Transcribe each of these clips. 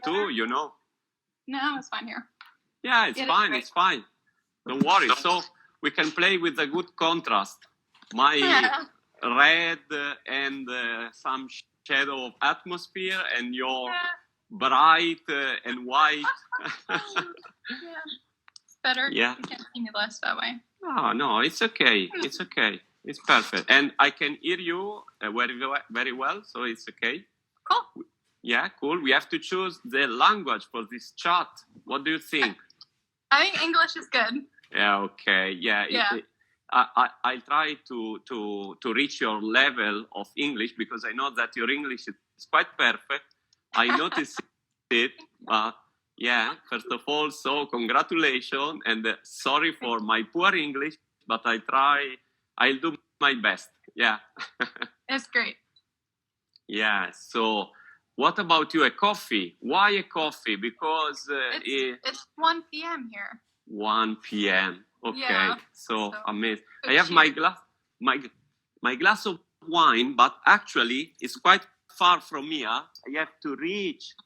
too, No, it's fine here. Yeah, it's fine. It's fine. Don't worry. So we can play with a good contrast. My red and some shadow of atmosphere, and your bright and white. It's better. Yeah. You can't see me less that way. Oh, no, it's okay. It's okay. It's perfect. And I can hear you very well, so it's okay. Cool. Yeah, cool. We have to choose the language for this chat. What do you think? I think English is good. Yeah, okay. Yeah. I'll try to reach your level of English, because I know that your English is quite perfect. I noticed it. Yeah, first of all, so congratulations, and sorry for my poor English, but I'll do my best. Yeah. It's great. Yeah, so what about you? A coffee? Why a coffee? Because it's 1 p.m. here. 1 p.m. Okay, Yeah, so amazing. so I have my glass of wine, but actually it's quite far from here. I have to reach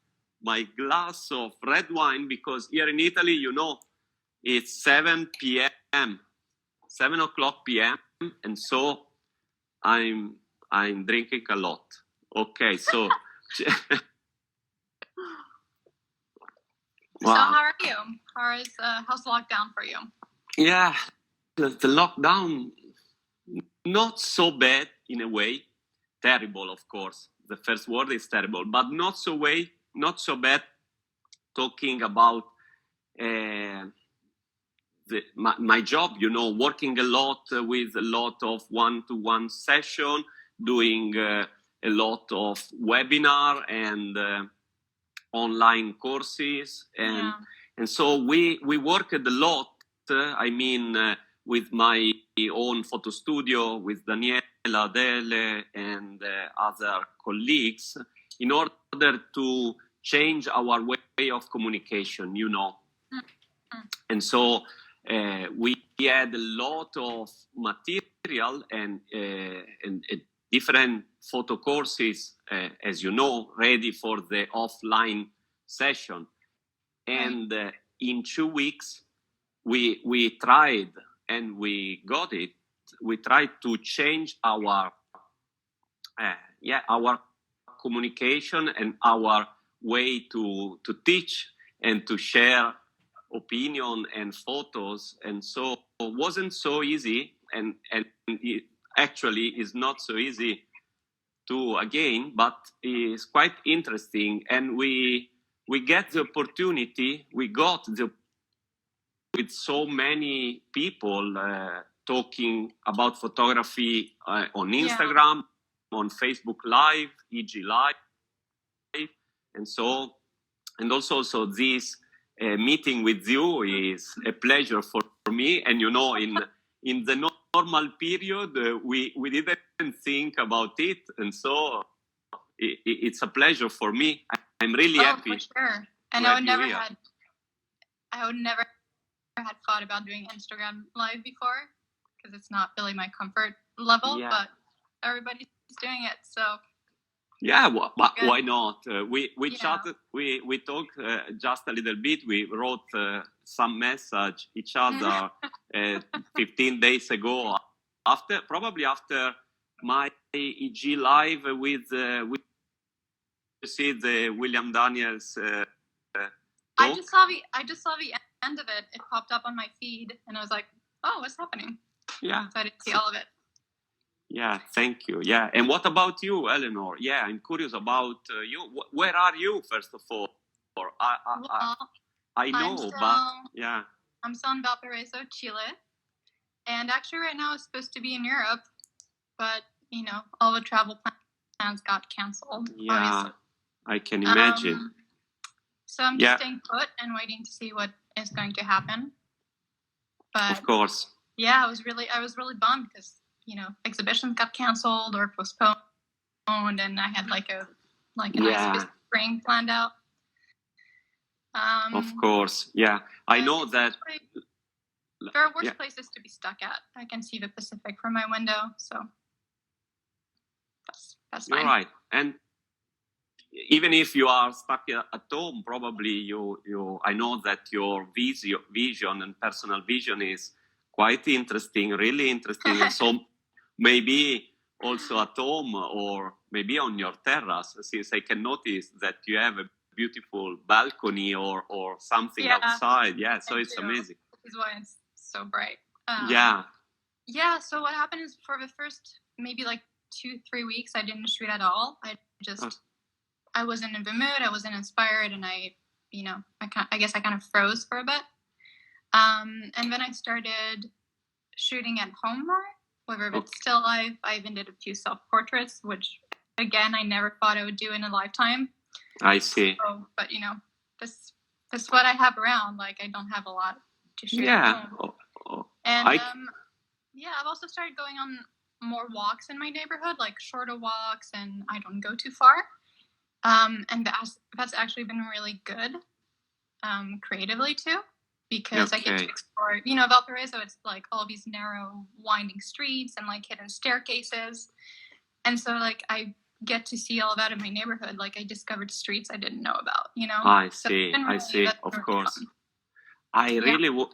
my glass of red wine, because here in Italy, it's 7 p.m., 7 o'clock p.m., and so I'm drinking a lot. Okay, so. Wow. So how are you? How's lockdown for you? Yeah, the lockdown, not so bad in a way. Terrible, of course. The first word is terrible, but not so bad. Talking about my job, working a lot with a lot of one-to-one session, doing a lot of webinar and online courses, and so we worked a lot. With my own photo studio, with Daniela, Adele, and other colleagues, in order to change our way of communication, And so we had a lot of material and different photo courses, as you know, ready for the offline session. And in 2 weeks, we tried, and we got it. We tried to change our communication and our way to teach and to share opinion and photos, and so it wasn't so easy, and it actually is not so easy to again, but it's quite interesting, and we got the opportunity with so many people talking about photography on Instagram, on Facebook Live, EG Live, and also this meeting with you is a pleasure for me. And in the normal period, we didn't think about it, and so it's a pleasure for me. I'm really happy. For sure. And I would never had thought about doing Instagram Live before, because it's not really my comfort level, but everybody's doing it, so. Yeah, but why not? We chatted, we talked just a little bit. We wrote some message each other 15 days ago, probably after my EG Live with you see the William Daniels. I just saw the end of it. It popped up on my feed, and I was like, "Oh, what's happening?" Yeah, so I didn't see all of it. Yeah, thank you. Yeah, and what about you, Eléonore? Yeah, I'm curious about you. Where are you, first of all? I know, but yeah. I'm still in Valparaíso, Chile, and actually right now I'm supposed to be in Europe, but all the travel plans got canceled. Yeah, obviously. I can imagine. So I'm just staying put and waiting to see what is going to happen. But of course. Yeah, I was really bummed because exhibitions got canceled or postponed, and I had like a nice spring planned out. Of course, yeah. I know that there are worse places to be stuck at. I can see the Pacific from my window, so that's fine. You're right. And even if you are stuck at home, probably I know that your vision and personal vision is quite interesting, really interesting. And so maybe also at home or maybe on your terrace, since I can notice that you have a beautiful balcony or something outside. Yeah, so it's amazing. This is why it's so bright. Yeah, so what happened is for the first maybe like 2-3 weeks, I didn't shoot at all. I wasn't in the mood, I wasn't inspired, and I guess I kind of froze for a bit. And then I started shooting at home more. However, but still I even did a few self-portraits, which again, I never thought I would do in a lifetime. I see. So, but this is what I have around. Like, I don't have a lot to shoot at home. And I've also started going on more walks in my neighborhood, like shorter walks, and I don't go too far. And that's actually been really good, creatively too, because I get to explore, Valparaiso, it's like all these narrow winding streets and like hidden staircases. And so like, I get to see all that in my neighborhood. Like I discovered streets I didn't know about, I see, of course. Fun. I totally would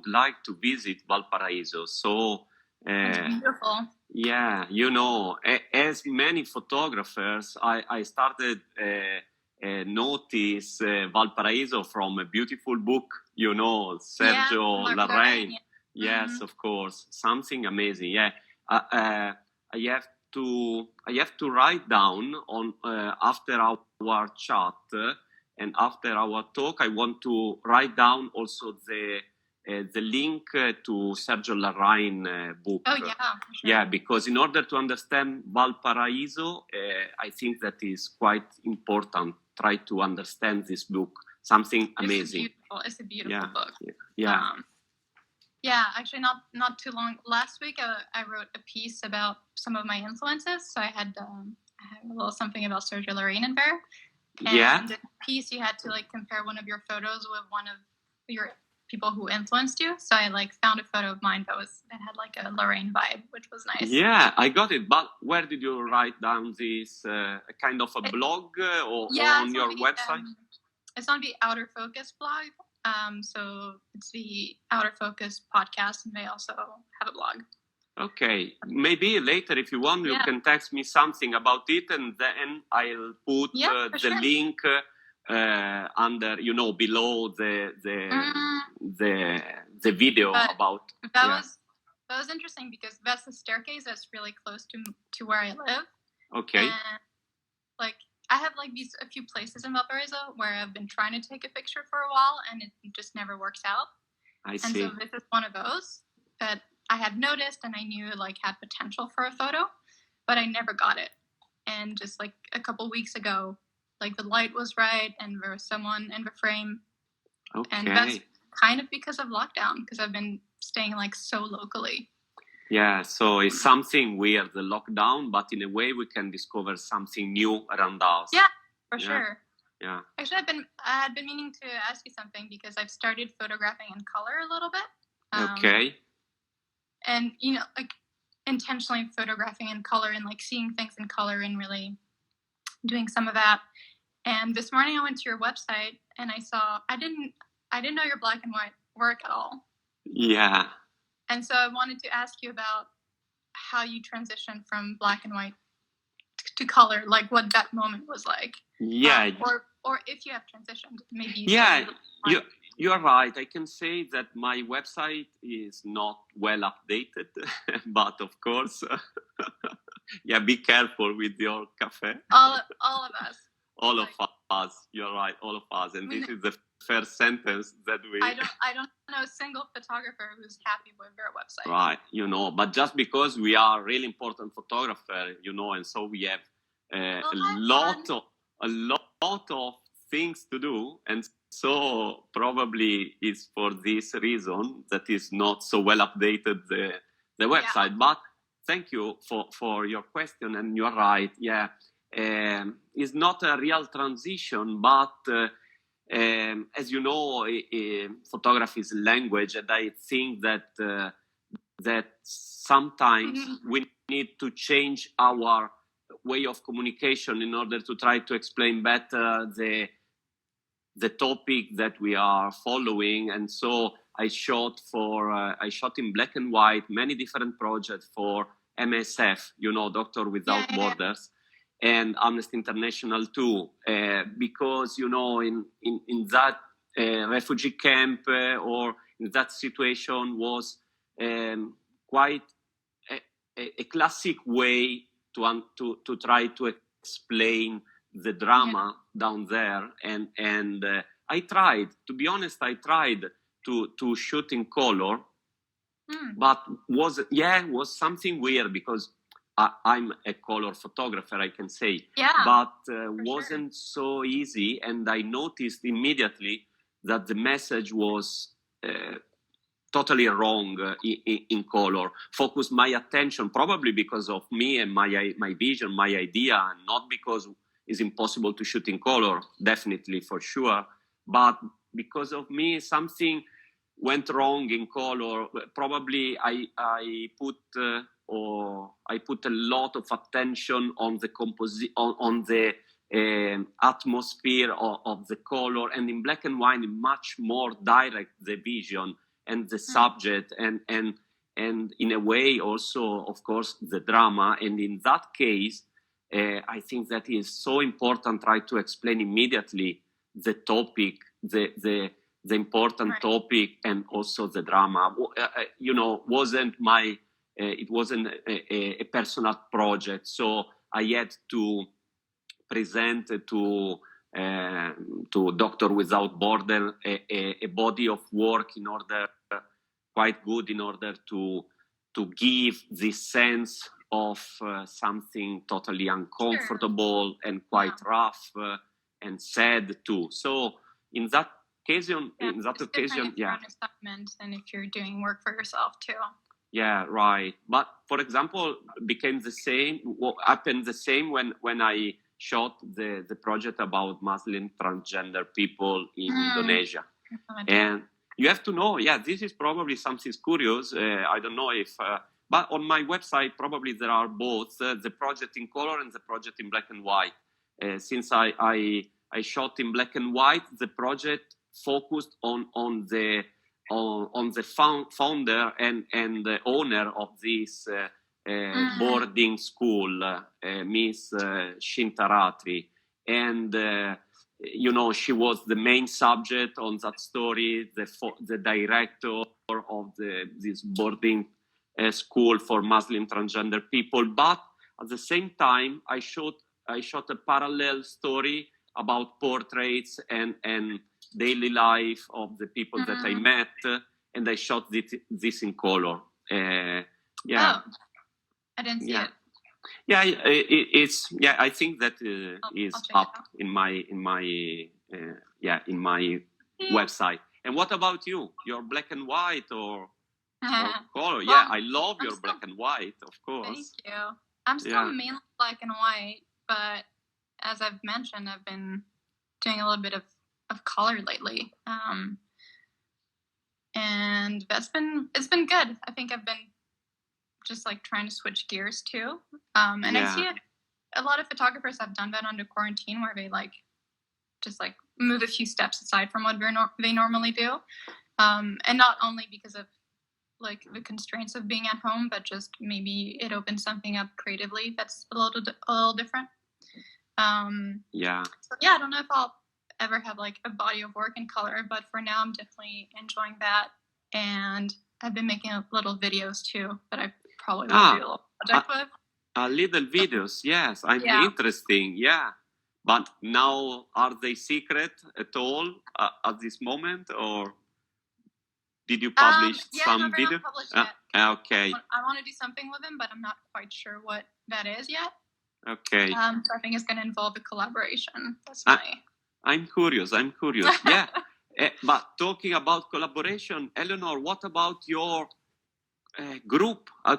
like to visit Valparaíso. So, it's beautiful. Yeah, as many photographers, I started notice Valparaíso from a beautiful book, Sergio Larraín. Yes, of course, something amazing. Yeah, I have to write down on after our chat and after our talk. I want to write down also the link to Sergio Larraín book. Oh, yeah. Sure. Yeah, because in order to understand Valparaíso, I think that is quite important. Try to understand this book. Something amazing. It's a beautiful book. Yeah. Actually, not too long. Last week, I wrote a piece about some of my influences. So I had a little something about Sergio Larraín in there. And the piece, you had to like compare one of your photos with one of your people who influenced you. So I like found a photo of mine that had like a Larraín vibe, which was nice. Yeah, I got it. But where did you write down this? Kind of a blog or on your website? It's on the Outer Focus blog. So it's the Outer Focus podcast, and they also have a blog. Okay, maybe later if you want, you can text me something about it, and then I'll put the link under, below the video about. That was interesting because that's the staircase that's really close to where I live. Okay. And, like, I have like a few places in Valparaiso where I've been trying to take a picture for a while and it just never works out. I see. And so this is one of those that I had noticed and I knew like had potential for a photo, but I never got it. And just like a couple weeks ago, like the light was right and there was someone in the frame. Okay. And that's kind of because of lockdown, because I've been staying like so locally. Yeah, so it's something weird, the lockdown, but in a way we can discover something new around us. Yeah, for sure. Yeah. Actually, I had been meaning to ask you something because I've started photographing in color a little bit. Okay. And, like intentionally photographing in color and like seeing things in color and really doing some of that. And this morning I went to your website and I didn't know your black and white work at all. Yeah. And so I wanted to ask you about how you transitioned from black and white to color, like what that moment was like. Yeah. Or if you have transitioned, maybe. You're right. I can say that my website is not well updated, but of course, be careful with your cafe. All of us. All of us. You're right. All of us. And this is the first sentence that we. I don't know a single photographer who's happy with their website. Right. But just because we are really important photographer, and so we have a lot of things to do, and so probably it's for this reason that is not so well updated the website. But thank you for your question, and you're right. Yeah, it's not a real transition, but as you know, photography is language, and I think that sometimes we need to change our way of communication in order to try to explain better the topic that we are following. And so I shot in black and white many different projects for MSF, Doctor Without Borders, and Amnesty International too, because in that refugee camp or in that situation was quite a classic way to try to explain the drama down there, and I tried, to be honest, to shoot in color, but was something weird because I'm a color photographer, I can say, but wasn't so easy, and I noticed immediately that the message was totally wrong in color. Focused my attention probably because of me and my vision, my idea, and not because it's impossible to shoot in color, definitely for sure, but because of me something went wrong in color. Probably I put a lot of attention on the on the atmosphere of the color, and in black and white much more direct the vision and the subject and in a way also, of course, the drama. And in that case, I think that is so important, try to explain immediately the topic, the important topic, and also the drama. It wasn't a personal project, so I had to present to Doctor Without Border a body of work quite good in order to give this sense of something totally uncomfortable and quite rough and sad too. So in that occasion, assignment than if you're doing work for yourself too. Yeah, right. But for example, happened the same when I shot the project about Muslim transgender people in Indonesia. And you have to know, this is probably something curious. I don't know if, but on my website, probably there are both, the project in color and the project in black and white. Since I shot in black and white, the project focused on the founder and the owner of this boarding school, Miss Shintaratri, and she was the main subject on that story, the director of this boarding school for Muslim transgender people. But at the same time, I shot a parallel story about portraits and daily life of the people that I met, and I shot this in color. I didn't see it. Yeah, it's I think that is up in my website. And what about you? Your black and white or color? Yeah, I love your black and white, of course. Thank you. I'm still mainly black and white, but as I've mentioned, I've been doing a little bit of color lately, and it's been good. I think I've been just like trying to switch gears too, and I see a lot of photographers have done that under quarantine, where they just move a few steps aside from what they normally do, and not only because of the constraints of being at home, but just maybe it opens something up creatively that's a little different. So I don't know if I'll ever have a body of work in color, but for now I'm definitely enjoying that, and I've been making little videos too that I probably will do a little project with. Little videos, yes, I'm interesting, but now are they secret at all at this moment, or did you publish some video? Not published yet. Okay. I want to do something with them, but I'm not quite sure what that is yet. Okay. So I think it's going to involve a collaboration. That's I'm curious. Yeah. But talking about collaboration, Eléonore, what about your group? I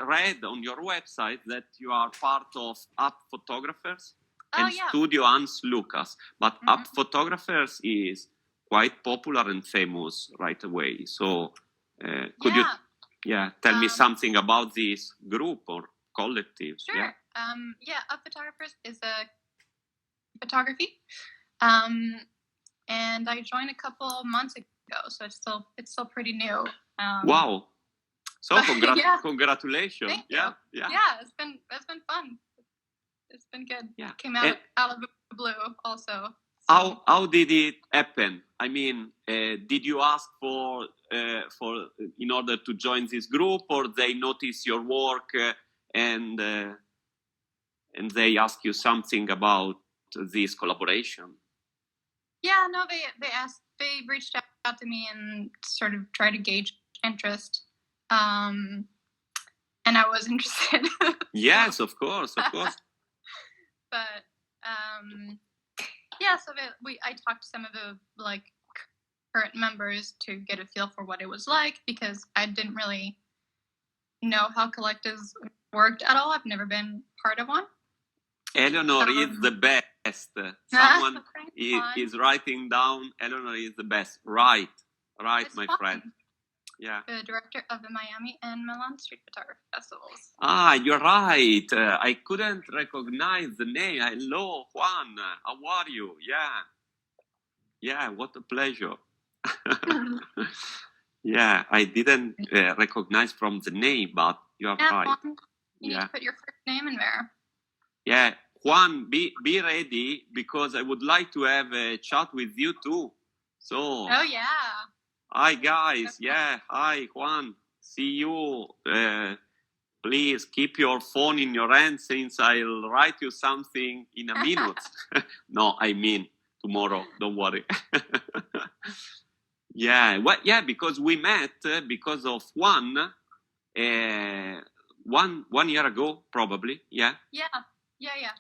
read on your website that you are part of App Photographers and Studio Hans Lucas. But App Photographers is quite popular and famous right away. So could you tell me something about this group or collective? Sure. Up Photographers is a photography. And I joined a couple months ago, so it's still pretty new. Wow! So congratulations! Thank you. Yeah, it's been fun. It's been good. Yeah. Came out of the blue also. So. How did it happen? I mean, did you ask for in order to join this group, or they notice your work and they ask you something about this collaboration? Yeah, no, they reached out to me and sort of tried to gauge interest. And I was interested. Yes, of course. But so I talked to some of the current members to get a feel for what it was like, because I didn't really know how collectives worked at all. I've never been part of one. Eléonore is the best. Someone is writing down. Eléonore is the best. Right, it's my fun. friend. Yeah. The director of the Miami and Milan Street Photography Festivals. You're right. I couldn't recognize the name. Hello, Juan. How are you? Yeah, what a pleasure. Yeah, I didn't recognize from the name, but you're right. Juan, you need to put your first name in there. Yeah, Juan, be ready, because I would like to have a chat with you too. So. Oh yeah. Hi guys, yeah, hi Juan, see you. Please keep your phone in your hand, since I'll write you something in a minute. No, I mean tomorrow, don't worry. Yeah, because we met because of one year ago, probably, yeah. Yeah,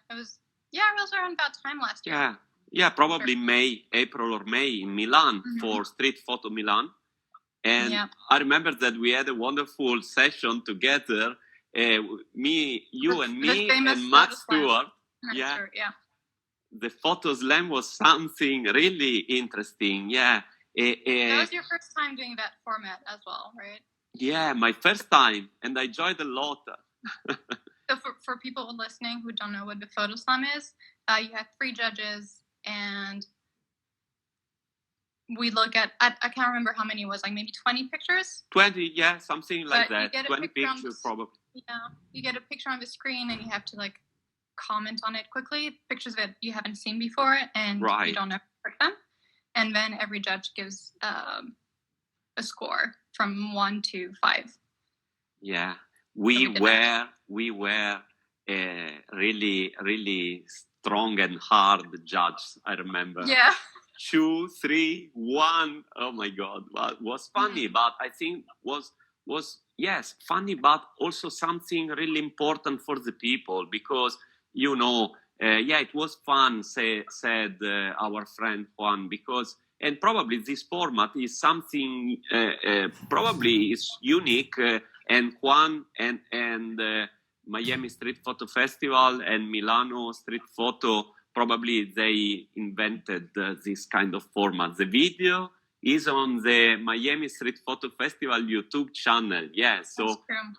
it was around about time last year. Yeah, probably April or May in Milan for Street Photo Milan. And I remember that we had a wonderful session together, me, you and me, and Matt Stewart. Yeah. The Photo Slam was something really interesting, yeah. That was your first time doing that format as well, right? Yeah, my first time, and I enjoyed a lot. So for people listening who don't know what the Photo Slam is, you have 3 judges, and we look at, I can't remember how many it was, like maybe 20 pictures? 20, yeah, something like that. 20 pictures probably. Yeah, you get a picture on the screen and you have to comment on it quickly, pictures that you haven't seen before and you don't know them. And then every judge gives a score from 1 to 5. Yeah. We were really, really strong and hard judges, I remember. Yeah. 2, 3, 1. Oh my God, well, it was funny, but I think was funny, but also something really important for the people, because it was fun, said our friend Juan, because, and probably this format is something probably is unique, and Juan and Miami Street Photo Festival and Milano Street Photo, probably they invented this kind of format. The video is on the Miami Street Photo Festival YouTube channel. Yeah, so. That's true.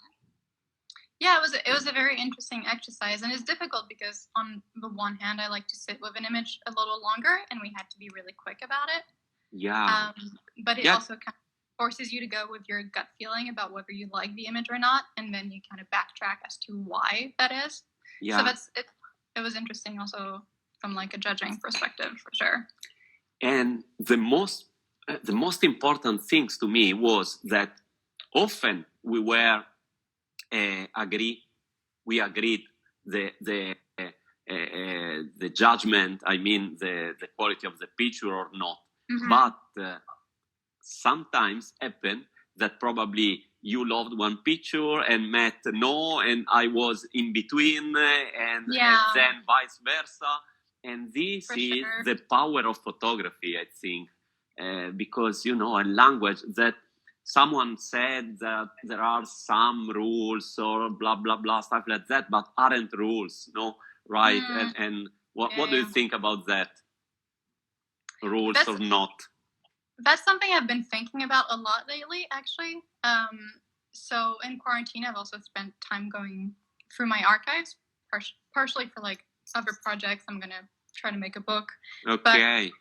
Yeah, it was a very interesting exercise, and it's difficult because on the one hand, I like to sit with an image a little longer, and we had to be really quick about it. Yeah. But it also kind of forces you to go with your gut feeling about whether you like the image or not, and then you kind of backtrack as to why that is. Yeah. So it was interesting also from a judging perspective, for sure. And the most important things to me was that often we agreed the judgment, I mean the quality of the picture or not. Mm-hmm. But sometimes happen that probably you loved one picture and Matt no, and I was in between, and then vice versa. And this is the power of photography, I think, because, a language that someone said that there are some rules or blah, blah, blah, stuff like that, but aren't rules, no? Right? And what do you think about that? Rules or not? That's something I've been thinking about a lot lately, actually. So in quarantine, I've also spent time going through my archives partially for like other projects. I'm gonna try to make a book. Okay. But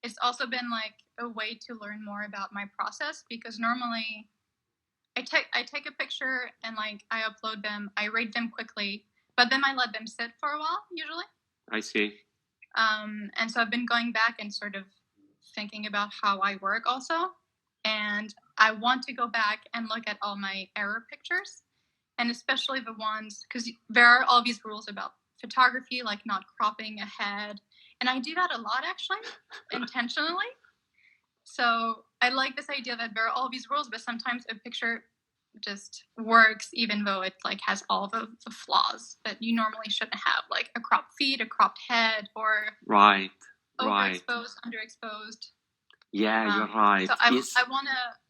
it's also been like a way to learn more about my process, because normally I take a picture and like I upload them, I rate them quickly, but then I let them sit for a while usually. I see. And so I've been going back and sort of thinking about how I work also. And I want to go back and look at all my error pictures, and especially the ones, because there are all these rules about photography, like not cropping ahead. And I do that a lot, actually, intentionally. So I like this idea that there are all these rules, but sometimes a picture just works even though it like has all the flaws that you normally shouldn't have, like a cropped feet, a cropped head, or overexposed, underexposed. Yeah, you're right. So I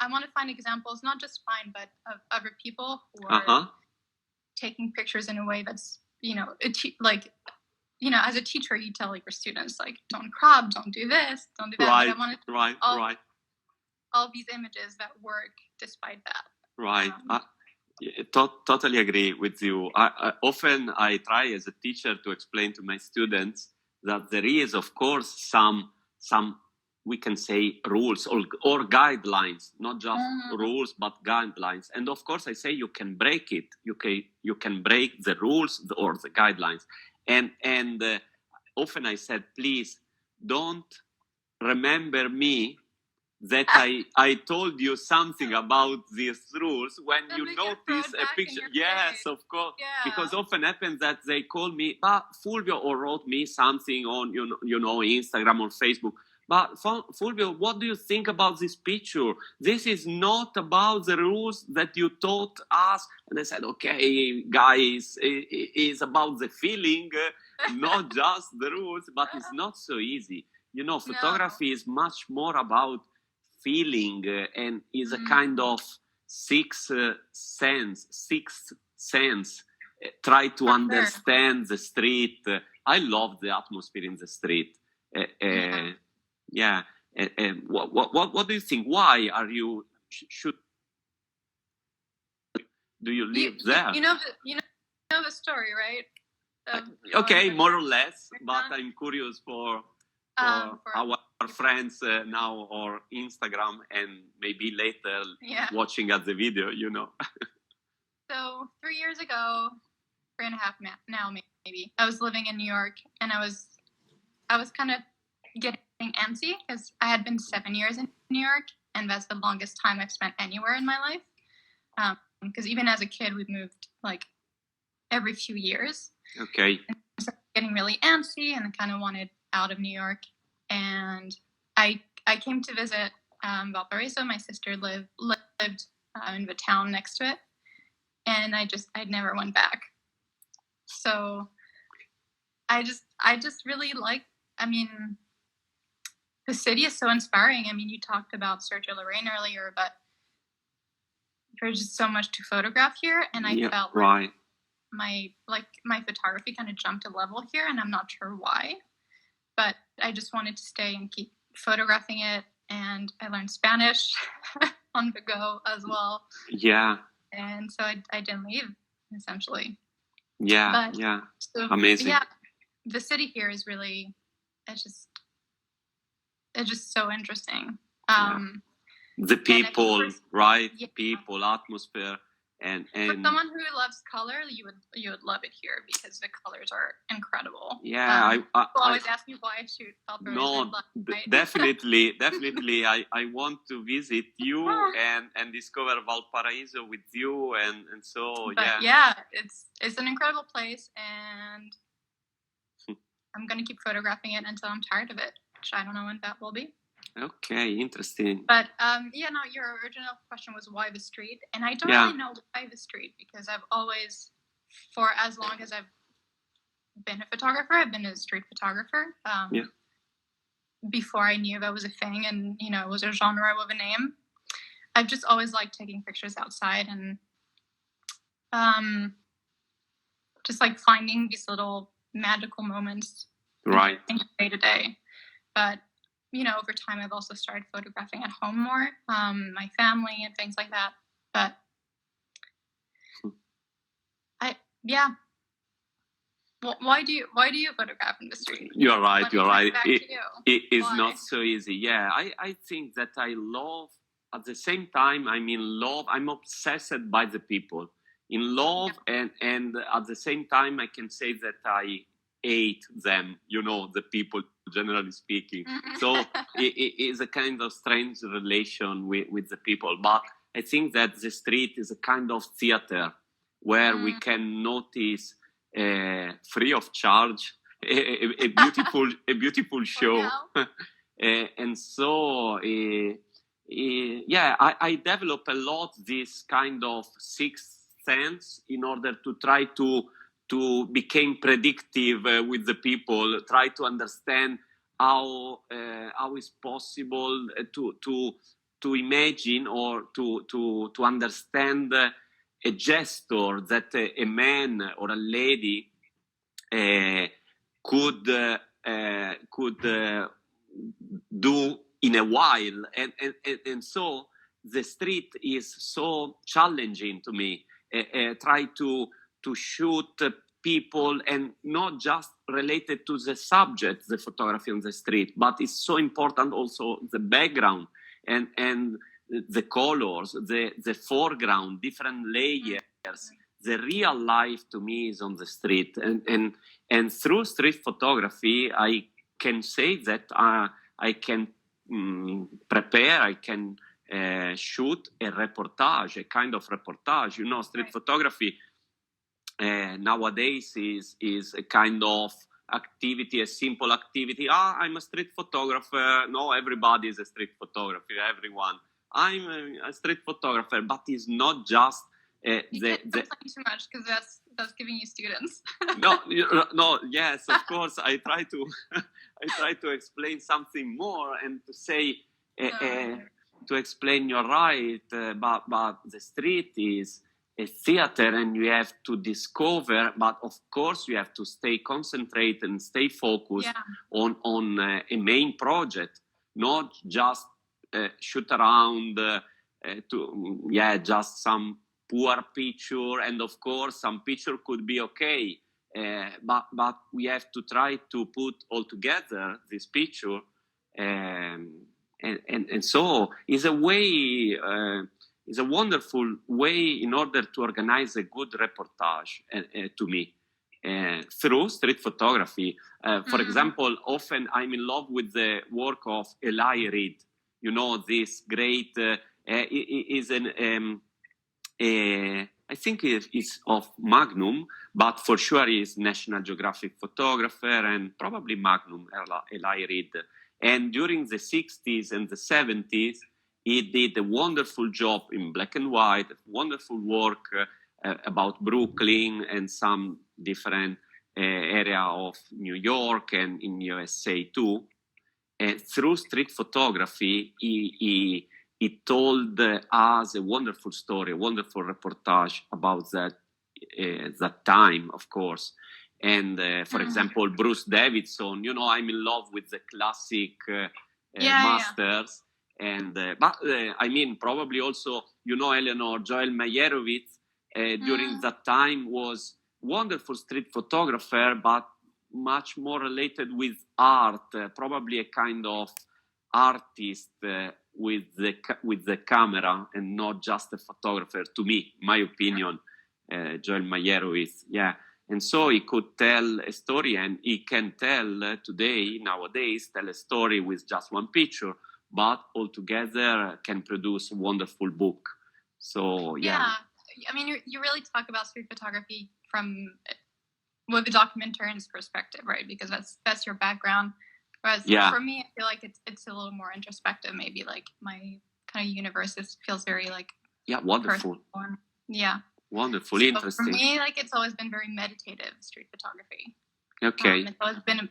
wanna find examples, not just mine, but of other people who are taking pictures in a way that's, as a teacher, you tell your students like, don't crop, don't do this, don't do that. Right, but I wanted all these images that work despite that. Right. Totally agree with you. Often I try as a teacher to explain to my students that there is, of course, some we can say rules or guidelines, not just rules, but guidelines. And of course, I say you can break it. You can break the rules or the guidelines. And often I said, please don't remember me that I told you something about these rules when you notice a picture. Yes, of course. Yeah. Because often happens that they call me, but Fulvio, or wrote me something on Instagram or Facebook. But Fulvio, what do you think about this picture? This is not about the rules that you taught us. And I said, okay, guys, it's about the feeling, not just the rules, but it's not so easy. Photography is much more about feeling and is a kind of sixth sense. Try to understand the street. I love the atmosphere in the street. What do you think? Why are you do you live there? You know the story, right? Okay, more or less, but I'm curious for our friends now or Instagram and maybe later watching at the video, So 3 years ago, 3.5 now maybe, I was living in New York, and I was kind of getting antsy because I had been 7 years in New York, and that's the longest time I've spent anywhere in my life. Because even as a kid, we've moved like every few years. Okay. And so getting really antsy, and I kind of wanted out of New York. And I came to visit Valparaíso. My sister lived in the town next to it, and I never went back. So I just really like. I mean, the city is so inspiring. I mean, you talked about Sergio Lorraine earlier, but there's just so much to photograph here, and I felt like my photography kind of jumped a level here, and I'm not sure why. But I just wanted to stay and keep photographing it, and I learned Spanish on the go as well. Yeah. And so I didn't leave, essentially. Yeah, so, amazing. Yeah, the city here is really, it's just so interesting. The people, right? Yeah. People, atmosphere. And for someone who loves color, you would love it here because the colors are incredible. Yeah, people always ask me why I shoot Valparaíso. No, definitely. I want to visit you and discover Valparaíso with you, and so it's an incredible place, and I'm gonna keep photographing it until I'm tired of it, which I don't know when that will be. Okay, interesting. But your original question was why the street, and I don't really know why the street, because I've always, for as long as I've been a photographer, I've been a street photographer. Before I knew that was a thing, and it was a genre with a name. I've just always liked taking pictures outside, and just like finding these little magical moments, right, in day to day. But over time, I've also started photographing at home more, my family and things like that. But Why do you photograph in the street? You're right. You're right. It is Why? not so easy. Yeah, I think that I love. At the same time, I'm in love. I'm obsessed by the people. In love, and at the same time, I can say that I hate them. The people, generally speaking. So it is a kind of strange relation with the people. But I think that the street is a kind of theater where we can notice free of charge a beautiful show. And so I develop a lot this kind of sixth sense in order to try to become predictive with the people, try to understand how is possible to imagine or to understand a gesture that a man or a lady could do in a while, and so the street is so challenging to me. Try to shoot people, and not just related to the subject, the photography on the street, but it's so important also the background and the colors, the foreground, different layers. The real life to me is on the street, and through street photography, I can say that I can prepare, I can shoot a reportage, a kind of reportage. Street photography nowadays is a kind of activity, a simple activity. I'm a street photographer. No, everybody is a street photographer. Everyone. I'm a street photographer, but it's not just you can't too much, because that's giving you students. No. Yes, of course. I try to explain something more and to say to explain. You're right, but the street is a theater, and you have to discover. But of course, you have to stay concentrated and stay focused on a main project, not just shoot around just some poor picture. And of course, some picture could be okay, but we have to try to put all together this picture, and so it's a way. It's a wonderful way in order to organize a good reportage to me through street photography. For example, often I'm in love with the work of Eli Reed. This great is I think it's of Magnum, but for sure is National Geographic photographer, and probably Magnum, Eli Reed. And during the 60s and the 70s, he did a wonderful job in black and white, wonderful work about Brooklyn and some different area of New York and in USA too. And through street photography, he told us a wonderful story, a wonderful reportage about that time, of course. And for example, Bruce Davidson, I'm in love with the classic masters. And but I mean, probably also, Eleanor Joel Meyerowitz during that time was wonderful street photographer, but much more related with art, probably a kind of artist with the camera, and not just a photographer. To me, my opinion, Joel Meyerowitz, and so he could tell a story, and he can tell nowadays tell a story with just one picture, but altogether can produce a wonderful book. So I mean, you really talk about street photography from with the documentarian's perspective, right? Because that's your background. Whereas for me, I feel like it's a little more introspective. Maybe like my kind of universe feels very like wonderful. Wonderful, interesting. For me, like it's always been very meditative, street photography. Okay.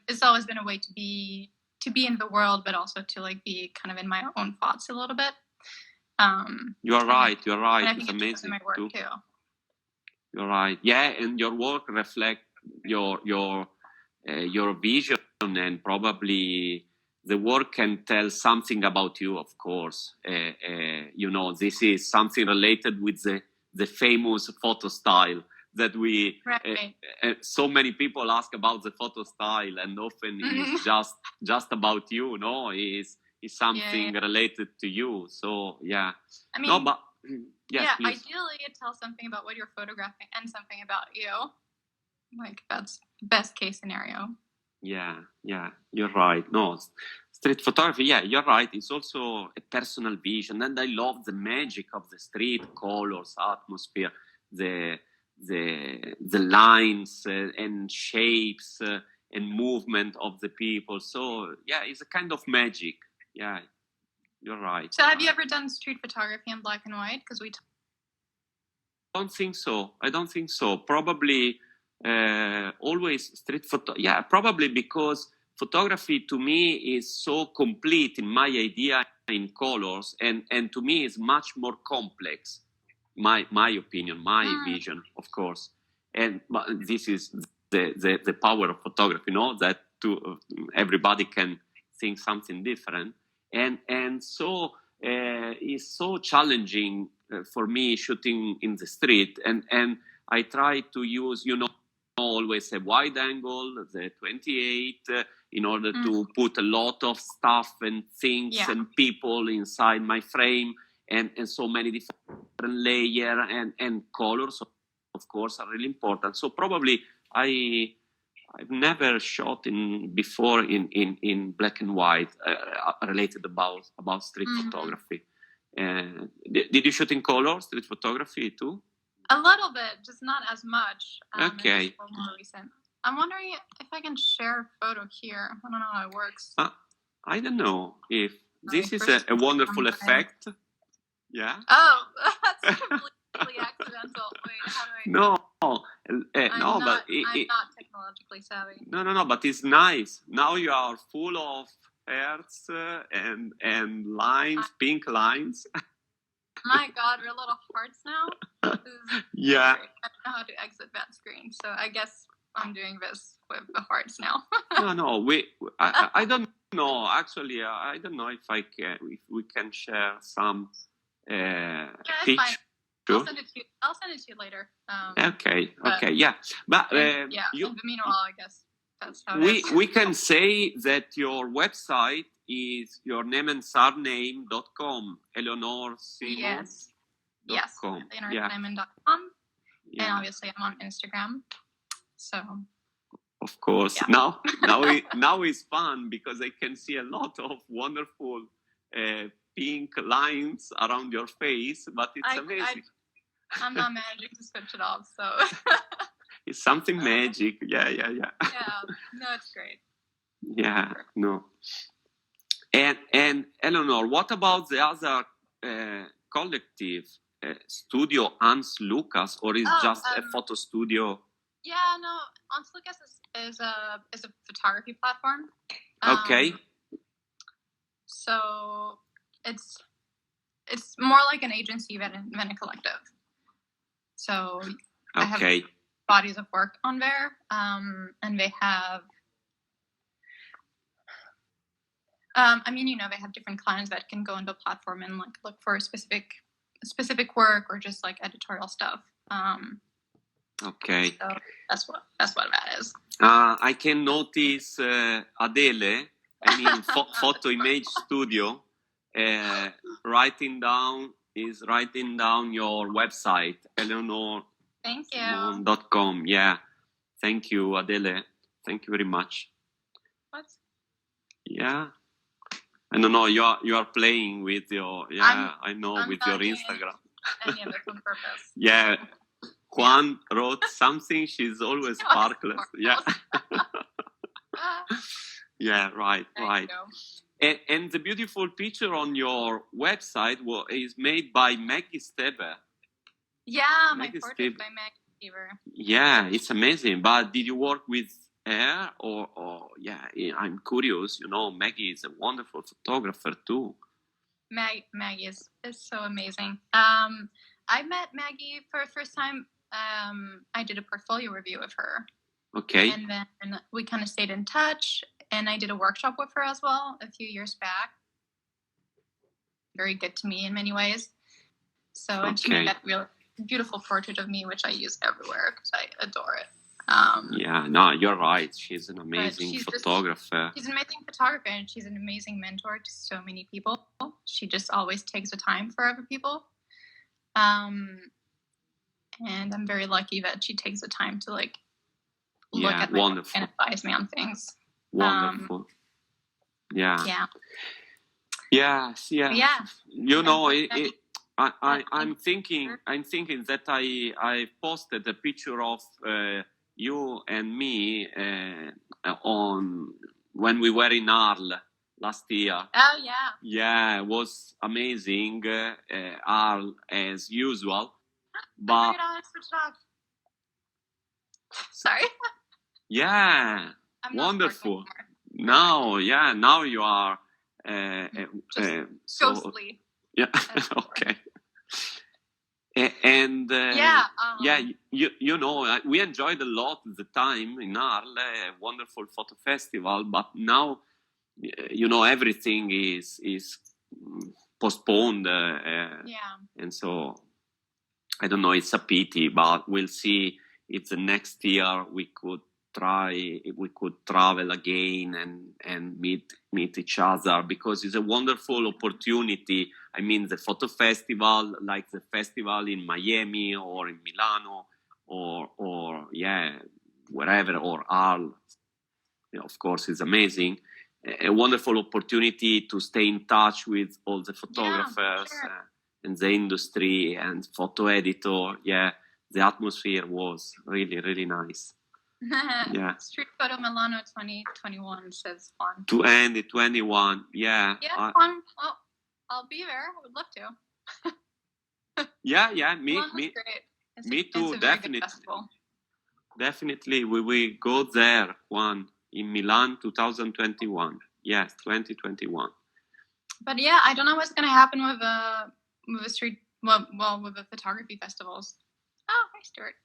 It's always been a way to be in the world, but also to like be kind of in my own thoughts a little bit. You're right. And I it's think amazing. My work too. You're right. Yeah, and your work reflects your vision, and probably the work can tell something about you. Of course, this is something related with the famous photo style, that we right. so many people ask about the photo style, and often it's just about you, no? Is something related to you. So yeah. I mean, no, but yes, please. Ideally it tells something about what you're photographing and something about you. Like that's best case scenario. Yeah, you're right. No, street photography, yeah, you're right. It's also a personal vision, and I love the magic of the street, colors, atmosphere, the lines and shapes and movement of the people. So yeah, it's a kind of magic. Yeah, you're right. So have you ever done street photography in black and white? Because I don't think so. Probably always street photo. Yeah, probably because photography to me is so complete in my idea in colors, and to me is much more complex. My opinion, my vision, of course. But this is the power of photography, that everybody can think something different, and so it's so challenging for me shooting in the street, and I try to use always a wide angle, the 28, in order to put a lot of stuff and things and people inside my frame, and so many different layers and colors, of course, are really important. So probably I've never shot before in black and white related about street photography. Did you shoot in color, street photography too? A little bit, just not as much. Okay. It's a little more recent. I'm wondering if I can share a photo here. I don't know how it works. I don't know if this is a wonderful effect. Yeah. Oh, that's completely accidental. Wait, how do I? No, I'm not technologically savvy. No, but it's nice. Now you are full of hearts and lines, pink lines. My God, we're little hearts now. Yeah. Great. I don't know how to exit that screen, so I guess I'm doing this with the hearts now. No. I don't know. Actually, I don't know if we can share some picture. I'll send it to you later. Okay, yeah. But in the meanwhile, I guess that's how it is. We can say that your website is your name and surname.com, Eléonore Simon. Yes, EléonoreSimon.com. Yeah. And obviously I'm on Instagram. So of course. Yeah. Now it's fun because I can see a lot of wonderful pink lines around your face, but it's amazing. I'm not managing to switch it off, so it's something magic. Yeah. Yeah, no, it's great. Yeah, no. And Eléonore, what about the other collective studio, Hans Lucas, or is just a photo studio? Yeah, no, Hans Lucas is a photography platform. Okay. So it's more like an agency than a collective. So I have bodies of work on there, and they have. They have different clients that can go into a platform and like look for a specific work or just like editorial stuff. Okay. So that's what that is. I can notice Adele, Photo Image Studio, writing down your website, EléonoreSimon.com. Yeah. Thank you, Adele. Thank you very much. What? Yeah. I don't know. You are playing with your with your Instagram. Any of it on purpose. Yeah. Juan wrote something. She's always sparkless. Yeah. Yeah. Right. And the beautiful picture on your website is made by Maggie Steber. Yeah, my portrait by Maggie Steber. Yeah, it's amazing. But did you work with her or I'm curious. Maggie is a wonderful photographer too. Maggie is so amazing. I met Maggie for the first time. I did a portfolio review of her. Okay. And then we kind of stayed in touch, and I did a workshop with her as well a few years back. Very good to me in many ways. So and she made that beautiful portrait of me, which I use everywhere because I adore it. No, you're right. She's an amazing photographer. She's an amazing photographer, and she's an amazing mentor to so many people. She just always takes the time for other people. And I'm very lucky that she takes the time to like look at my work and advise me on things. Wonderful. Yeah. Yes. You know, I'm thinking that I posted a picture of you and me on when we were in Arles last year. Oh yeah. Yeah, it was amazing. Arles as usual, but I figured I switched it off. Sorry. Yeah, wonderful. Now you are so ghostly. Yeah. Okay. And you know, we enjoyed a lot the time in Arles, a wonderful photo festival. But now, you know, everything is postponed. And so I don't know. It's a pity, but we'll see if the next year we could travel again and meet each other, because it's a wonderful opportunity. I mean, the photo festival, like the festival in Miami or in Milano or wherever, or Arles, of course, is amazing. A wonderful opportunity to stay in touch with all the photographers and the industry and photo editor. Yeah, the atmosphere was really, really nice. Street Photo Milano 2021 says fun. 2021, yeah. Fun. Well, I'll be there. I would love to. Me too. Definitely, we will go there. Juan, in Milan, 2021. Yes, 2021. But yeah, I don't know what's going to happen with the street. Well, with the photography festivals. Oh, hi, Stuart.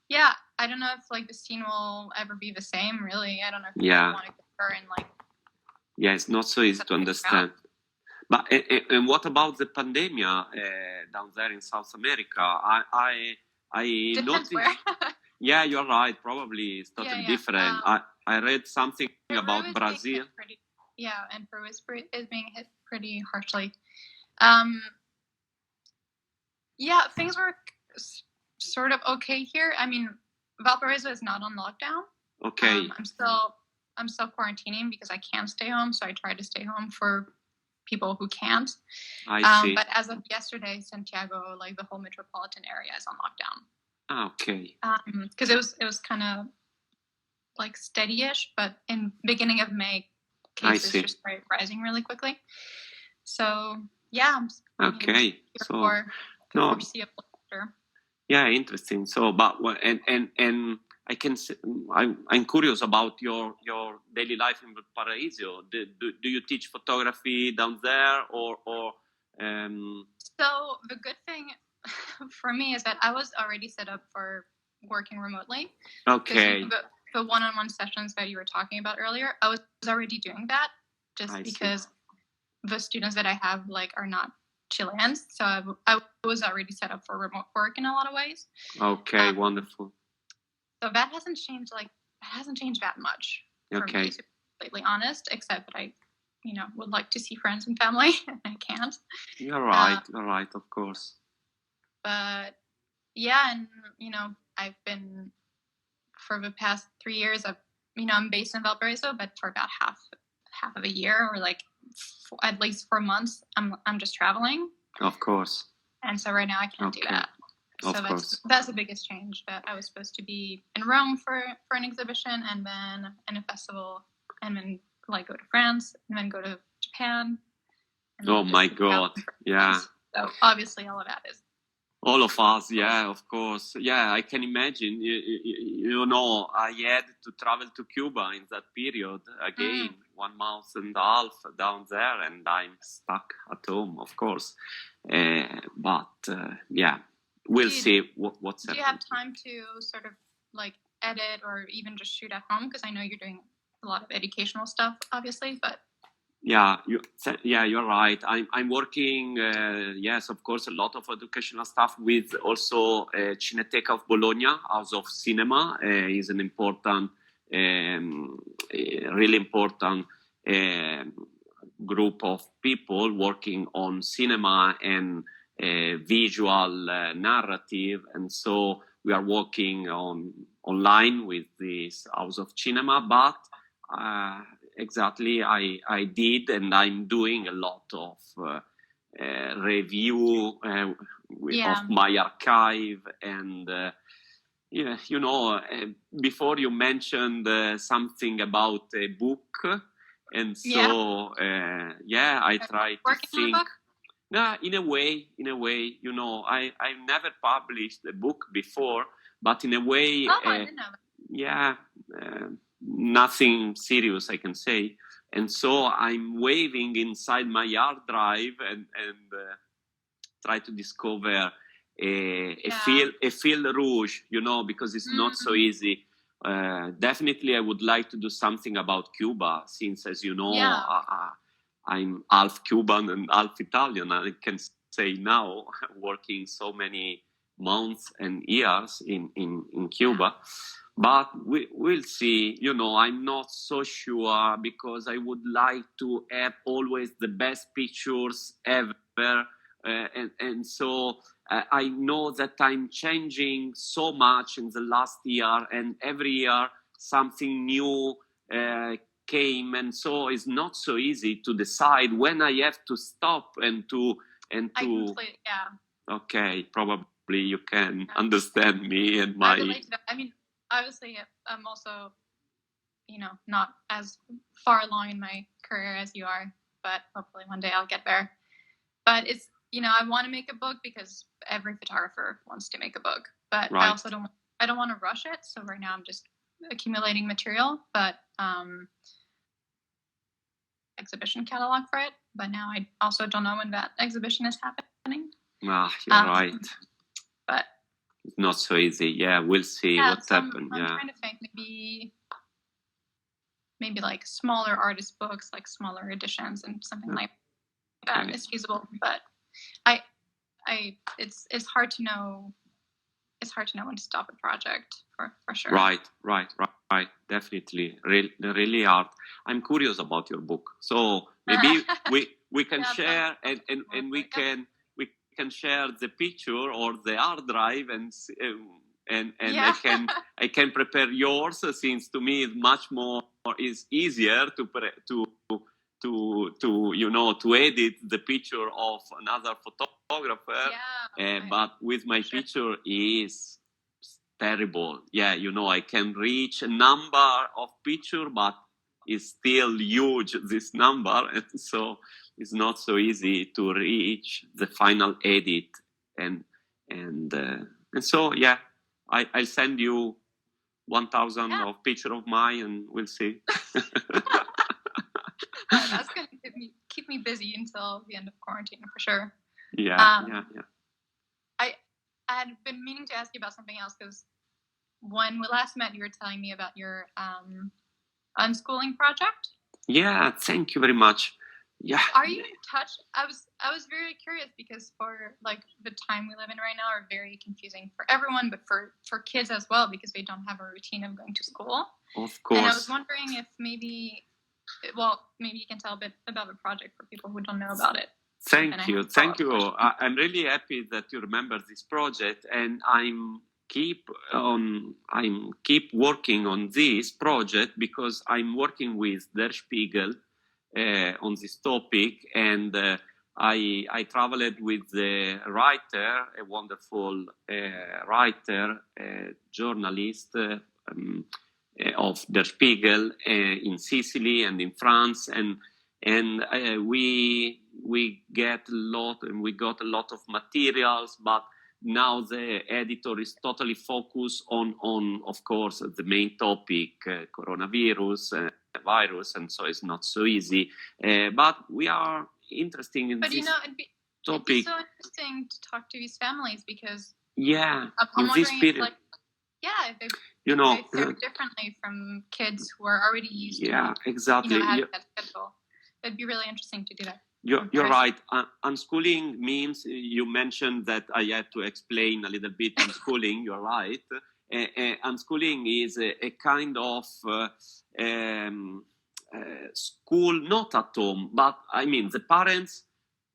Yeah, I don't know if like the scene will ever be the same. Really, I don't know if people want to compare and like. Yeah, it's not so easy to understand. But and what about the pandemic down there in South America? I noticed. Where. Yeah, you're right. Probably it's totally different. I read something about Brazil. And Peru is being hit pretty harshly. Things were sort of okay here. I mean, Valparaíso is not on lockdown. Okay. I'm still quarantining because I can't stay home, so I try to stay home for people who can't. I see. But as of yesterday, Santiago, like the whole metropolitan area, is on lockdown. Okay. Because it was kind of like steady-ish, but in beginning of May, cases just started rising really quickly. So okay. Foreseeable future. Yeah, interesting. So, but and I can. I'm curious about your daily life in Valparaíso. Do you teach photography down there, or? So the good thing for me is that I was already set up for working remotely. Okay. The one-on-one sessions that you were talking about earlier, I was already doing that because the students that I have like are not Chileans, so I was already set up for remote work in a lot of ways. Okay, wonderful. So that hasn't changed that much for me, to be completely honest, except that I, would like to see friends and family, and I can't. You're right, of course. But yeah, and I've been for the past 3 years. I'm based in Valparaíso, but for about half of a year, or like at least 4 months, I'm just traveling. Of course. And so right now I can't do that. So that's the biggest change. That I was supposed to be in Rome for an exhibition, and then in a festival, and then like go to France, and then go to Japan. Oh my God! Yeah. So obviously all of that is. All of us, yeah, of course. Yeah, I can imagine. I had to travel to Cuba in that period again, 1.5 months down there, and I'm stuck at home, of course. We'll see what's happening. Do you have time to sort of like edit or even just shoot at home? Because I know you're doing a lot of educational stuff, obviously, but You're right. I'm working, yes, of course, a lot of educational stuff with also Cineteca of Bologna, House of Cinema, is an important, really important group of people working on cinema and visual narrative, and so we are working online with this House of Cinema, but exactly, I did, and I'm doing a lot of review of my archive, and before you mentioned something about a book, and so I try to think. In a way, I've never published a book before, but in a way, I didn't know. Nothing serious, I can say. And so I'm waving inside my hard drive and try to discover a fil rouge, because it's not so easy. Definitely, I would like to do something about Cuba, since, as you know, I'm half Cuban and half Italian. I can say now, working so many months and years in Cuba. But we'll see. I'm not so sure, because I would like to have always the best pictures ever. And so I know that I'm changing so much in the last year, and every year something new came, and so it's not so easy to decide when I have to stop and to. Okay, probably you can understand me and my. I relate to that. I mean, obviously, I'm also, not as far along in my career as you are, but hopefully one day I'll get there. But it's, I want to make a book because every photographer wants to make a book, but I also don't want to rush it. So right now I'm just accumulating material, but exhibition catalog for it. But now I also don't know when that exhibition is happening. You're right. But it's not so easy. Yeah, we'll see what's happened. I'm trying to think maybe like smaller artist books, like smaller editions and something like that is feasible. But it's hard to know. It's hard to know when to stop a project for sure. Right. Definitely, really hard. I'm curious about your book, so maybe we can share and we can share the picture or the hard drive, and I can prepare yours, since to me it's much more is easier to edit the picture of another photographer, but with my picture is terrible. I can reach a number of picture, but it's still huge, this number, and so it's not so easy to reach the final edit, and so I'll send you 1,000 of picture of mine, and we'll see. That's gonna keep me busy until the end of quarantine for sure. I had been meaning to ask you about something else, because when we last met, you were telling me about your unschooling project. Yeah, thank you very much. Yeah. Are you in touch? I was very curious, because for like the time we live in right now are very confusing for everyone, but for kids as well, because they don't have a routine of going to school. Of course. And I was wondering if maybe you can tell a bit about the project for people who don't know about it. Thank you. I'm really happy that you remember this project, and I'm keep working on this project, because I'm working with Der Spiegel on this topic, and I traveled with the writer, a wonderful writer, journalist of Der Spiegel in Sicily and in France, and we got a lot of materials, but now the editor is totally focused on of course, the main topic, coronavirus, virus, and so it's not so easy. But we are interested in this topic. It'd be so interesting to talk to these families, because I'm in this period, if they fare differently from kids who are already used to exactly. having that schedule. it'd be really interesting to do that. You're right. Unschooling means, you mentioned that I had to explain a little bit unschooling. You're right. Unschooling is a kind of school, not at home, but I mean the parents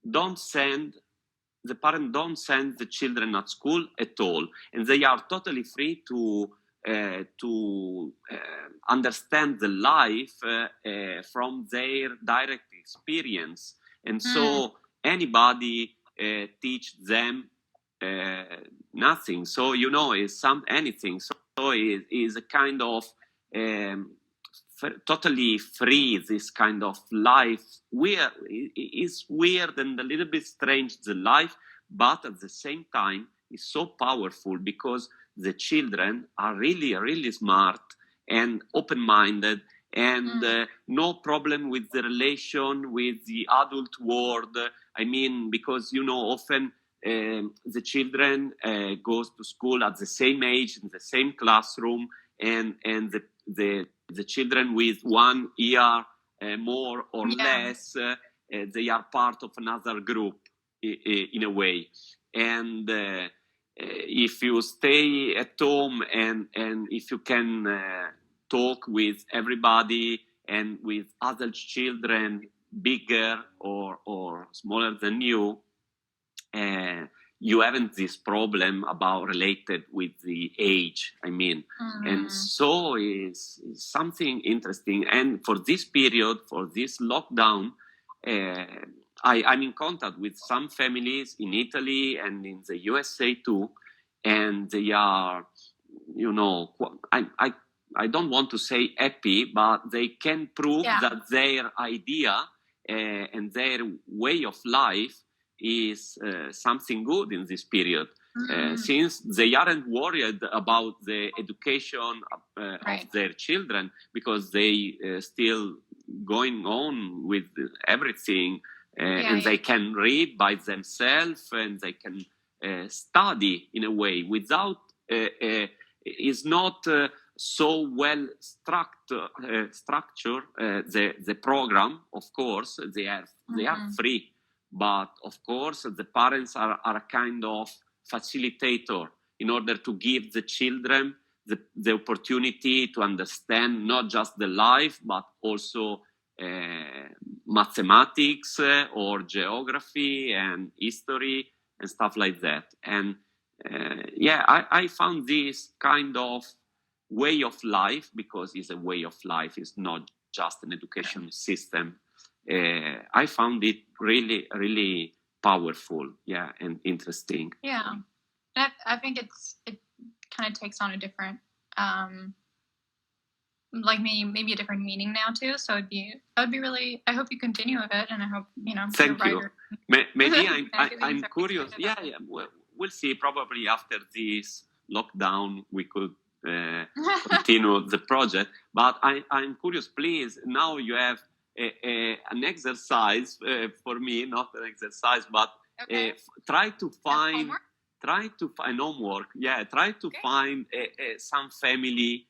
don't send the children at school at all, and they are totally free to understand the life from their direct experience. And so anybody teach them nothing. So, it's anything. So it is a kind of totally free, this kind of life. It's weird and a little bit strange, the life, but at the same time, it's so powerful because the children are really, really smart and open-minded, and no problem with the relation with the adult world. I mean, because, often the children goes to school at the same age, in the same classroom, and the children with 1 year more or less, they are part of another group in a way. And if you stay at home and if you can talk with everybody and with adult children, bigger or smaller than you, you haven't this problem about related with the age, I mean. And so is something interesting. And for this period, for this lockdown, I'm in contact with some families in Italy and in the USA too, and they are, I don't want to say happy, but they can prove that their idea and their way of life is something good in this period, since they aren't worried about the education of their children, because they still going on with everything, and they can read by themselves, and they can study in a way without is not so well structured the program. Of course they are free, but of course the parents are a kind of facilitator in order to give the children the opportunity to understand not just the life but also mathematics or geography and history and stuff like that. And I found this kind of way of life, because it's a way of life, it's not just an education system. I found it really, really powerful, and interesting. Yeah, I think it kind of takes on a different, like maybe a different meaning now too. So that would be really. I hope you continue with it, and I hope Thank you. Maybe I'm curious. Yeah. We'll see. Probably after this lockdown, we could continue the project. But I'm curious. Please, now you have an exercise for me, not an exercise, but try to find homework. Try to find some family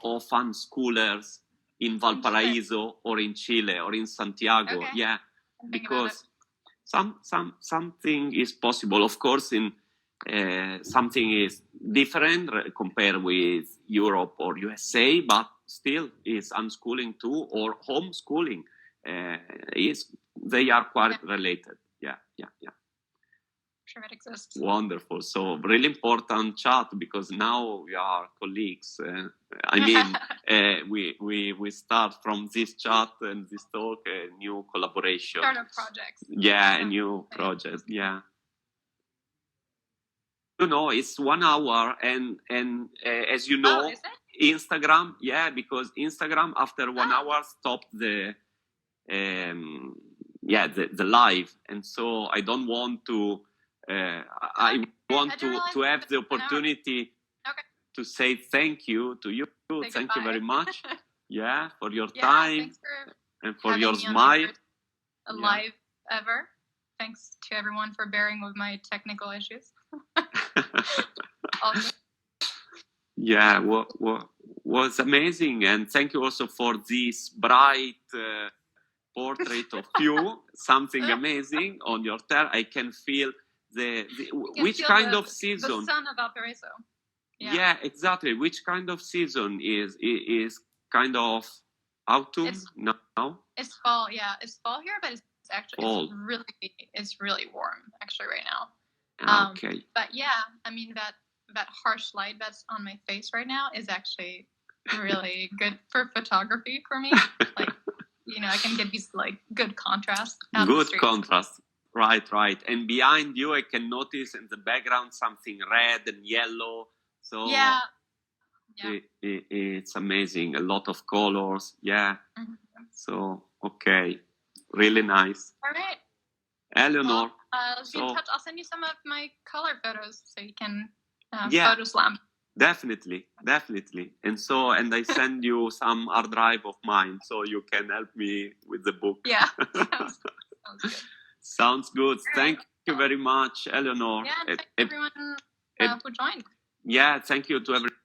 of unschoolers in Valparaíso or in Chile or in Santiago. Because something is possible. Of course, in something is different compared with Europe or USA, but still is unschooling too, or homeschooling. They are quite related. Yeah. Sure, it exists. Wonderful. So really important chat, because now we are colleagues. I mean, we start from this chat and this talk a new collaboration. Startup projects. A new project. Yeah. It's 1 hour, and as you know, Instagram. Because Instagram after 1 hour stopped the live, and so I don't want to. I want to have the opportunity to say thank you to you. Thank you very much. For your time and for your smile. Live ever. Thanks to everyone for bearing with my technical issues. Was amazing, and thank you also for this bright portrait of you, something amazing on your terrace. I can feel which kind of season? The sun of Valparaíso. Yeah, exactly. Which kind of season is kind of autumn now? It's fall. Yeah, it's fall here, but it's actually fall. It's really warm actually right now. Okay. But yeah, I mean that harsh light that's on my face right now is actually really good for photography for me. Like, you know, I can get these like good contrast. Good contrast. Right. And behind you, I can notice in the background something red and yellow. So yeah. It's amazing. A lot of colors. Yeah. Mm-hmm. So, okay. Really nice. All right. Eléonore. Let's be in touch. I'll send you some of my color photos so you can photo slam. Definitely. And I send you some hard drive of mine so you can help me with the book. Yeah. Sounds good. Sounds good. Thank you very much, Eléonore. Yeah, and thank everyone who joined. Yeah, thank you to everyone.